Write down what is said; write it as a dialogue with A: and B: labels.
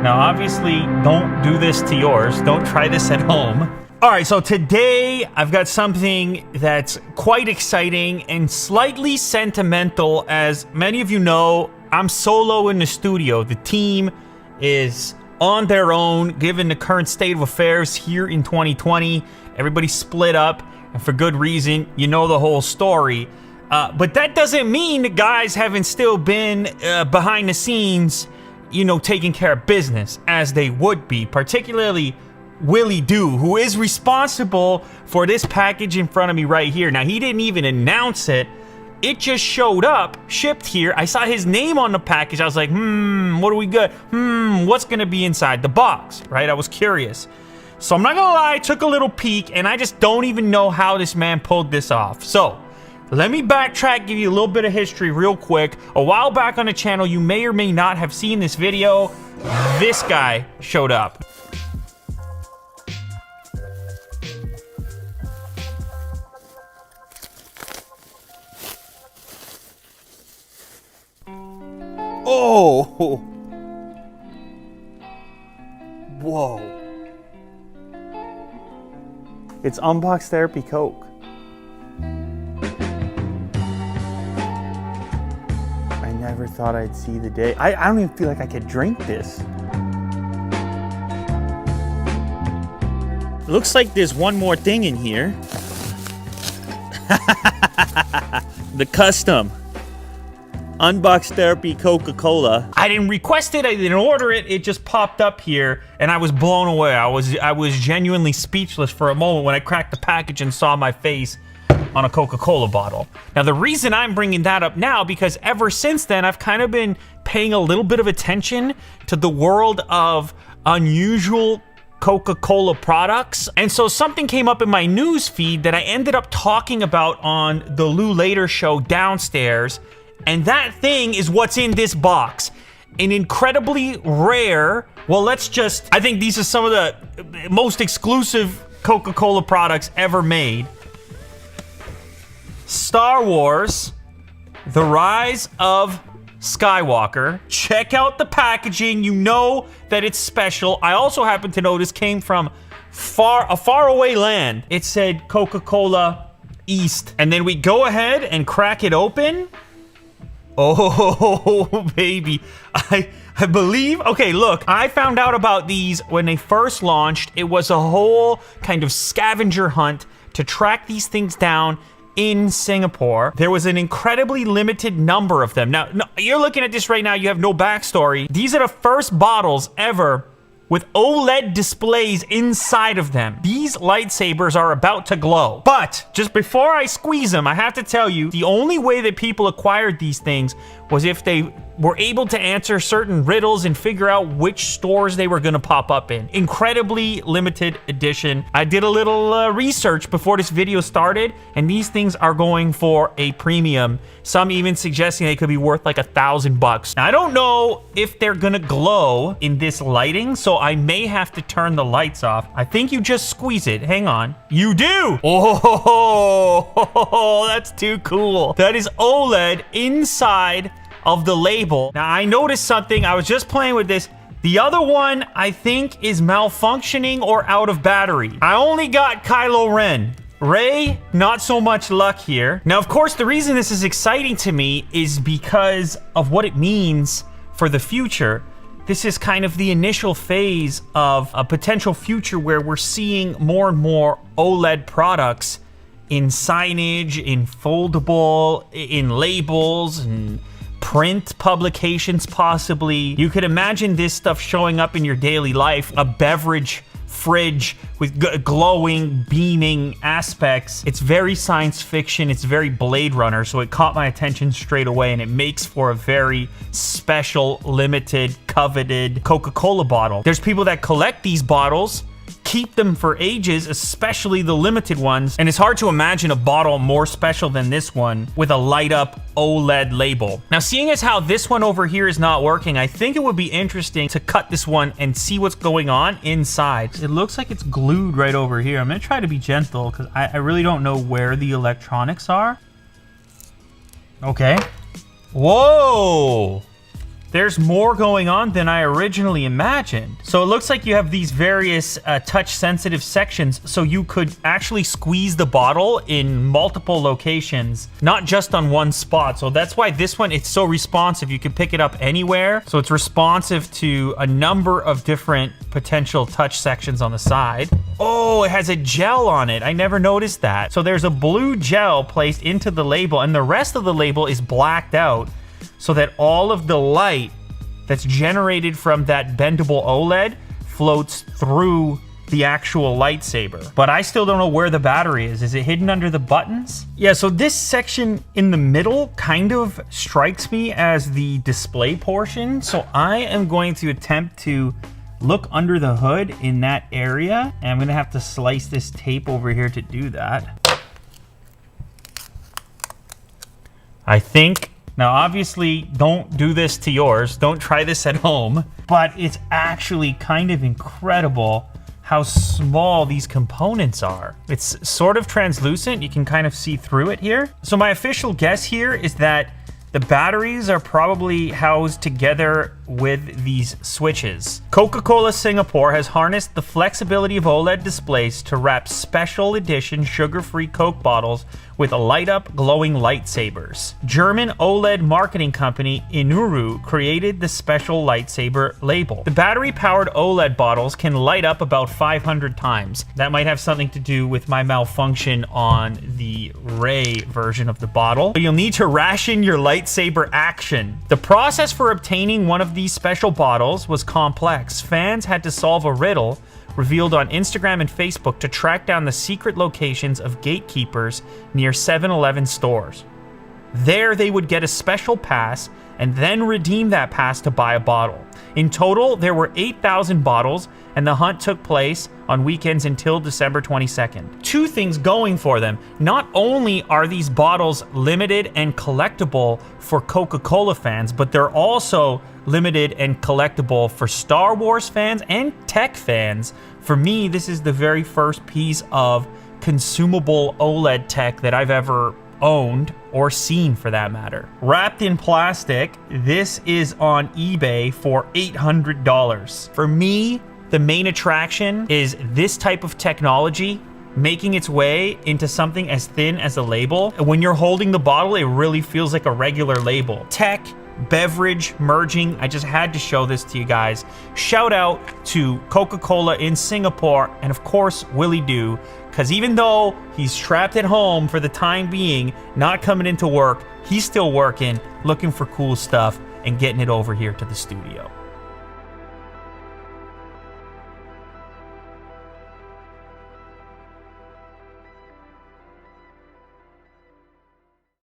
A: Now, obviously, don't do this to yours. Don't try this at home. All right, so today I've got something that's quite exciting and slightly sentimental. As many of you know, I'm solo in the studio. The team is on their own, given the current state of affairs here in 2020. Everybody split up, and for good reason. You know the whole story. But that doesn't mean the guys haven't still been behind the scenes, you know, taking care of business as they would be, particularly Willie Doo, who is responsible for this package in front of me right here. Now, he didn't even announce it. It just showed up, shipped here. I saw his name on the package. I was like, what do we got? What's gonna be inside the box, right? I was curious. So I'm not gonna lie, I took a little peek, and I just don't even know how this man pulled this off. So, let me backtrack, give you a little bit of history real quick. A while back on the channel, you may or may not have seen this video. This guy showed up. Oh! Whoa. It's Unbox Therapy Coke. I never thought I'd see the day. I don't even feel like I could drink this. Looks like there's one more thing in here. The custom Unbox Therapy Coca-Cola. I didn't request it, I didn't order it, it just popped up here, and I was blown away. I was genuinely speechless for a moment when I cracked the package and saw my face on a Coca-Cola bottle. Now, the reason I'm bringing that up now, because ever since then, I've kind of been paying a little bit of attention to the world of unusual Coca-Cola products. And so something came up in my news feed that I ended up talking about on the Lou Later show downstairs. And that thing is what's in this box. An incredibly rare, I think these are some of the most exclusive Coca-Cola products ever made. Star Wars, The Rise of Skywalker. Check out the packaging, you know that it's special. I also happen to know this came from a faraway land. It said Coca-Cola East. And then we go ahead and crack it open. Oh, baby. I believe, okay, look, I found out about these when they first launched. It was a whole kind of scavenger hunt to track these things down in Singapore. There was an incredibly limited number of them. Now, you're looking at this right now, you have no backstory. These are the first bottles ever with OLED displays inside of them. These lightsabers are about to glow. But just before I squeeze them, I have to tell you, the only way that people acquired these things was if they were able to answer certain riddles and figure out which stores they were gonna pop up in. Incredibly limited edition. I did a little research before this video started, and these things are going for a premium. Some even suggesting they could be worth like $1,000. Now, I don't know if they're gonna glow in this lighting, so I may have to turn the lights off. I think you just squeeze it. Hang on. You do! Oh, that's too cool. That is OLED inside of the label. Now, I noticed something. I was just playing with this. The other one, I think, is malfunctioning or out of battery. I only got Kylo Ren. Rey, not so much luck here. Now, of course, the reason this is exciting to me is because of what it means for the future. This is kind of the initial phase of a potential future where we're seeing more and more OLED products in signage, in foldable, in labels, and print publications possibly. You could imagine this stuff showing up in your daily life, a beverage fridge with glowing, beaming aspects. It's very science fiction, it's very Blade Runner, so it caught my attention straight away, and it makes for a very special, limited, coveted Coca-Cola bottle. There's people that collect these bottles, keep them for ages, especially the limited ones, and it's hard to imagine a bottle more special than this one with a light up OLED label. Now, seeing as how this one over here is not working, I think it would be interesting to cut this one and see what's going on inside. It looks like it's glued right over here. I'm gonna try to be gentle because I really don't know where the electronics are. Okay. Whoa! there's more going on than I originally imagined. So it looks like you have these various touch-sensitive sections, so you could actually squeeze the bottle in multiple locations, not just on one spot. So that's why this one, it's so responsive. You can pick it up anywhere. So it's responsive to a number of different potential touch sections on the side. Oh, it has a gel on it. I never noticed that. So there's a blue gel placed into the label, and the rest of the label is blacked out, so that all of the light that's generated from that bendable OLED floats through the actual lightsaber. But I still don't know where the battery is. Is it hidden under the buttons? Yeah, so this section in the middle kind of strikes me as the display portion. So I am going to attempt to look under the hood in that area. And I'm gonna have to slice this tape over here to do that. I think, now obviously don't do this to yours, don't try this at home, but it's actually kind of incredible how small these components are. It's sort of translucent, you can kind of see through it here. So my official guess here is that the batteries are probably housed together with these switches. Coca-Cola Singapore has harnessed the flexibility of OLED displays to wrap special edition sugar-free Coke bottles with light-up glowing lightsabers. German OLED marketing company Inuru created the special lightsaber label. The battery-powered OLED bottles can light up about 500 times. That might have something to do with my malfunction on the Ray version of the bottle. But you'll need to ration your lightsaber action. The process for obtaining one of these special bottles was complex. Fans had to solve a riddle revealed on Instagram and Facebook to track down the secret locations of gatekeepers near 7-Eleven stores. There they would get a special pass and then redeem that pass to buy a bottle. In total, there were 8,000 bottles, and the hunt took place on weekends until December 22nd. Two things going for them. Not only are these bottles limited and collectible for Coca-Cola fans, but they're also limited and collectible for Star Wars fans and tech fans. For me, this is the very first piece of consumable OLED tech that I've ever owned or seen, for that matter. Wrapped in plastic, this is on eBay for $800. For me, the main attraction is this type of technology making its way into something as thin as a label. When you're holding the bottle, it really feels like a regular label. Tech, beverage merging. I just had to show this to you guys. Shout out to Coca-Cola in Singapore, and of course Willie Doo, because even though he's trapped at home for the time being, not coming into work, he's still working, looking for cool stuff and getting it over here to the studio.